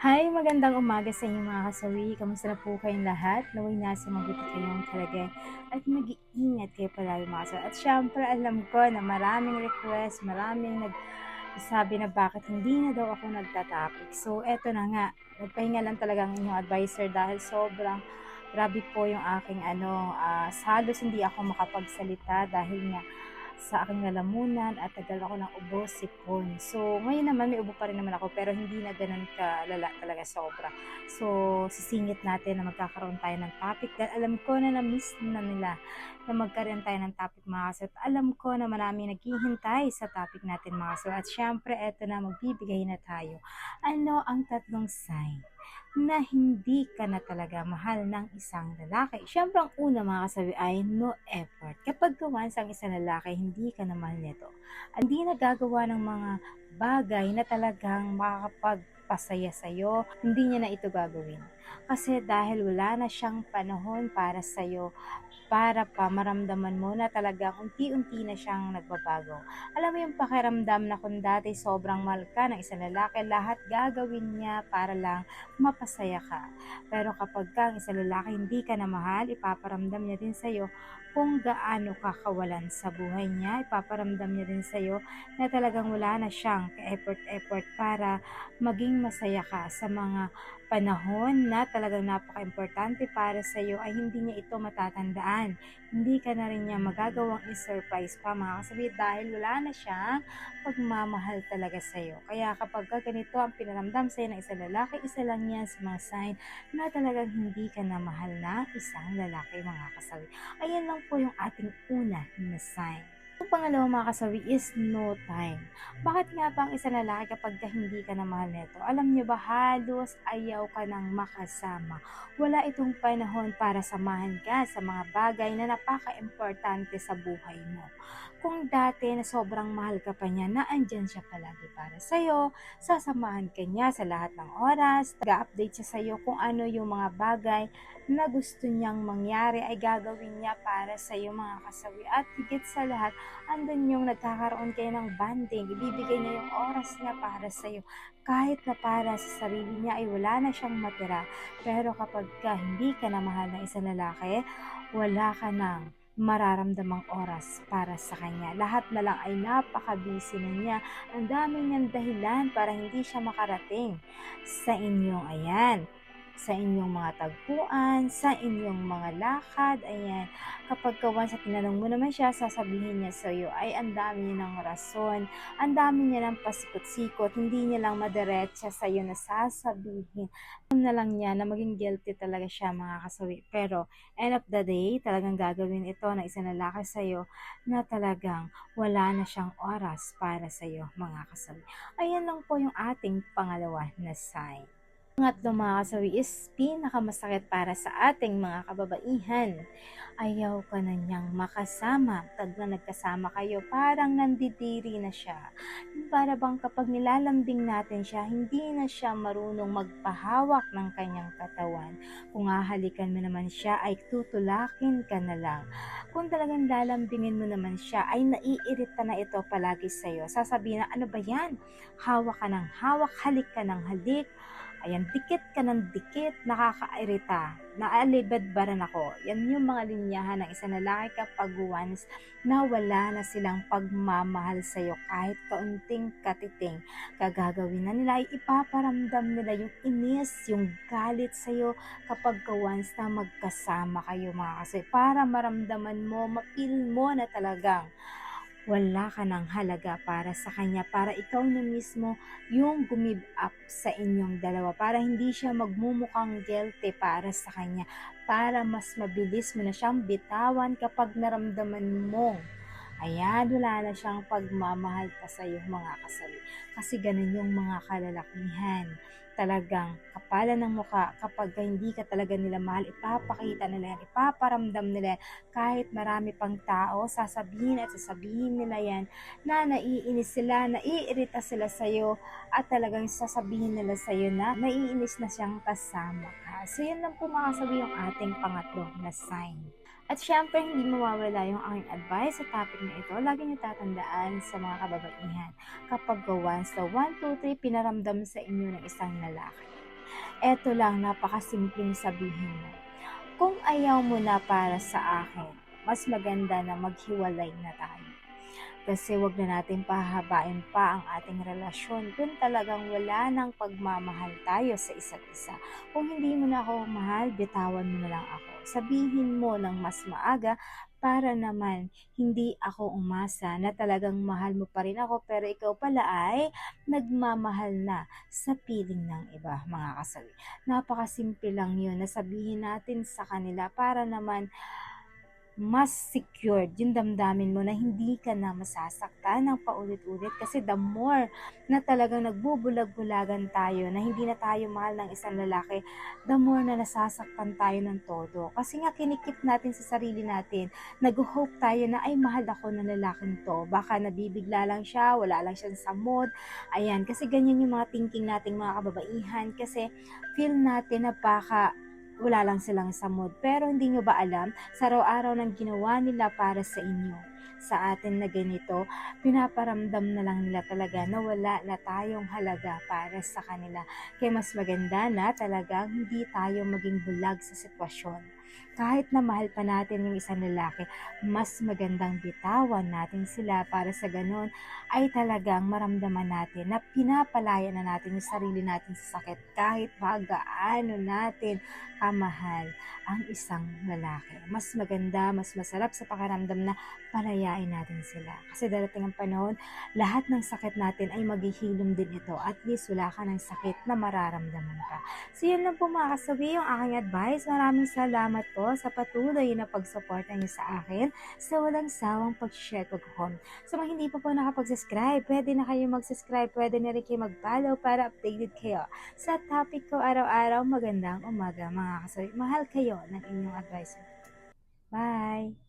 Hi, magandang umaga sa inyo mga kasawi. Kamusta na po kayong lahat? Naway nasa mabuti kayong kalagay at mag-iingat kayo palagi mga kasawi. At syempre alam ko na maraming request, maraming nagsabi na bakit hindi na daw ako nagtatopic. So eto na nga, nagpahinga lang talaga ang inyong advisor dahil sobrang grabe po yung aking halos hindi ako makapagsalita dahil nga sa aking lalamunan at tagal ako ng ubo, sipon. So, ngayon naman may ubo pa rin naman ako pero hindi na gano'n kalala talaga sobra. So, sisingit natin na magkakaroon tayo ng topic dahil alam ko na na-miss na nila na magkaroon tayo ng topic mga kaso. At alam ko na maraming naghihintay sa topic natin mga kaso. At syempre, eto na magbibigay na tayo. Ano ang tatlong sign na hindi ka na talaga mahal ng isang lalaki? Siyempre, ang una mga kasabi ay no effort. Kapag once ang isang lalaki, hindi ka na mahal nito. Hindi nagagawa ng mga bagay na talagang makakapagpasaya sa'yo, hindi niya na ito gagawin. Kasi dahil wala na siyang panahon para sa'yo, para pa maramdaman mo na talagang unti-unti na siyang nagbabago. Alam mo yung pakiramdam na kung dati sobrang mahal ka ng isang lalaki, lahat gagawin niya para lang mapasaya ka. Pero kapag ka ang isang lalaki hindi ka na mahal, ipaparamdam niya din sa'yo kung gaano ka kawalan sa buhay niya. Ipaparamdam niya din sa'yo na talagang wala na siyang ka-effort para maging masaya ka sa mga panahon na talagang napaka-importante para sa iyo ay hindi niya ito matatandaan. Hindi ka na rin niya magagawang i-surprise pa mga kasabi dahil wala na siyang pagmamahal talaga sa iyo. Kaya kapag ganito ang pinaramdam sa iyo ng isang lalaki, isa lang yan sa mga sign na talagang hindi ka na mahal na isang lalaki mga kasabi. Ayan lang po yung ating una na sign. Ang pangalawa mga kasawi is no time. Bakit nga ba ang isang lalaki kapag hindi ka na mahal nito? Alam niyo ba halos ayaw ka nang makasama. Wala itong panahon para samahan ka sa mga bagay na napaka-importante sa buhay mo. Kung dati na sobrang mahal ka pa niya, naandyan siya palagi para sa'yo, sasamahan ka niya sa lahat ng oras, nag-update siya sa'yo kung ano yung mga bagay na gusto niyang mangyari ay gagawin niya para sa iyo mga kasawi. At higit sa lahat, andun yung nagkakaroon kayo ng banding, ibibigay niya yung oras niya para sa iyo. Kahit na para sa sarili niya ay wala na siyang matira. Pero kapag hindi ka na mahal ng isang lalaki, wala ka nang mararamdamang oras para sa kanya. Lahat na lang ay napaka-busy na niya. Ang dami niyang dahilan para hindi siya makarating sa inyong sa inyong mga tagpuan, sa inyong mga lakad, ayan. Kapag once tinanong mo naman siya, sasabihin niya sa iyo ay ang dami niya ng rason, ang dami niya ng pasikot-sikot, hindi niya lang madiretsa sa iyo na sasabihin. Alam na lang niya na maging guilty talaga siya mga kasawi. Pero end of the day, talagang gagawin ito ng isang lalaki sa iyo na talagang wala na siyang oras para sa iyo mga kasawi. Ayan lang po yung ating pangalawa na sign. Pangatlo mga kasawi is pinakamasakit para sa ating mga kababaihan. Ayaw ka na niyang makasama. Pag na nagkasama kayo, parang nandidiri na siya. Para bang kapag nilalambing natin siya, hindi na siya marunong magpahawak ng kanyang katawan. Kung hahalikan mo naman siya, ay tutulakin ka na lang. Kung talagang lalambingin mo naman siya, ay naiirita na ito palagi sa'yo. Sasabihin na, ano ba yan? Hawak ka ng hawak, halik ka ng halik. Ayan, dikit ka ng dikit, nakakairita, naalibadbaran ako. Yan yung mga linyahan ng isang lalaki kapag once na wala na silang pagmamahal sa'yo kahit kaunting katiting. Kagagawin na nila ay ipaparamdam nila yung inis, yung galit sa'yo kapag once na magkasama kayo mga kasi para maramdaman mo, mapil mo na talagang wala ka ng halaga para sa kanya, para ikaw na mismo yung gumib up sa inyong dalawa, para hindi siya magmumukhang guilty para sa kanya, para mas mabilis mo na siyang bitawan kapag naramdaman mo. Ayan, wala na siyang pagmamahal pa sa iyo mga kasawi. Kasi ganun yung mga kalalakihan. Talagang kapalan ng muka kapag hindi ka talaga nila mahal, ipapakita nila yan, ipaparamdam nila yan. Kahit marami pang tao, sasabihin at sasabihin nila yan na naiinis sila, naiirita sila sa'yo at talagang sasabihin nila sa'yo na naiinis na siyang kasama ka. So yan lang po mga kasawi yung ating pangatlo na sign. At syempre, hindi mawawala yung aking advice sa topic na ito. Lagi niyo tatandaan sa mga kababaihan. Kapag once na 1, 2, 3, pinaramdam sa inyo ng isang lalaki. Eto lang, napakasimpleng sabihin mo. Kung ayaw mo na para sa akin, mas maganda na maghiwalay na tayo. Kasi wag na natin pahabain pa ang ating relasyon kung talagang wala ng pagmamahal tayo sa isa't isa. Kung hindi mo na ako mahal, bitawan mo na lang ako. Sabihin mo ng mas maaga para naman hindi ako umasa na talagang mahal mo pa rin ako pero ikaw pala ay nagmamahal na sa piling ng iba, mga kasawi. Napakasimple lang yun na sabihin natin sa kanila para naman mas secured yung damdamin mo na hindi ka na masasaktan ng paulit-ulit kasi the more na talagang nagbubulag-bulagan tayo na hindi na tayo mahal ng isang lalaki, the more na nasasaktan tayo ng todo. Kasi nga kinikip natin sa sarili natin, nag-hope tayo na ay mahal ako ng lalaking to. Baka nabibigla lang siya, wala lang siya sa mood. Ayan, kasi ganyan yung mga thinking nating mga kababaihan kasi feel natin na baka wala lang silang sa mood. Pero hindi nyo ba alam, sa araw-araw ng ginawa nila para sa inyo, sa atin na ganito, pinaparamdam na lang nila talaga na wala na tayong halaga para sa kanila. Kaya mas maganda na talagang hindi tayo maging bulag sa sitwasyon. Kahit na mahal pa natin yung isang lalaki, mas magandang bitawan natin sila para sa ganon ay talagang maramdaman natin na pinapalaya na natin yung sarili natin sa sakit kahit gaano natin kamahal ang isang lalaki. Mas maganda, mas masarap sa pakiramdam na palayain natin sila. Kasi darating ang panahon, lahat ng sakit natin ay maghihilom din ito. At least wala ka ng sakit na mararamdaman ka. So yun lang po mga kasabi yung aking advice. Maraming salamat po sa patuloy na pagsuporta niyo sa akin sa walang sawang pag-share ko home. So mga hindi pa po nakapag-subscribe, pwede na kayo mag-subscribe, pwede na rin kayo mag-follow para updated kayo sa topic ko araw-araw. Magandang umaga mga kasabi. Mahal kayo ng inyong advisor. Bye!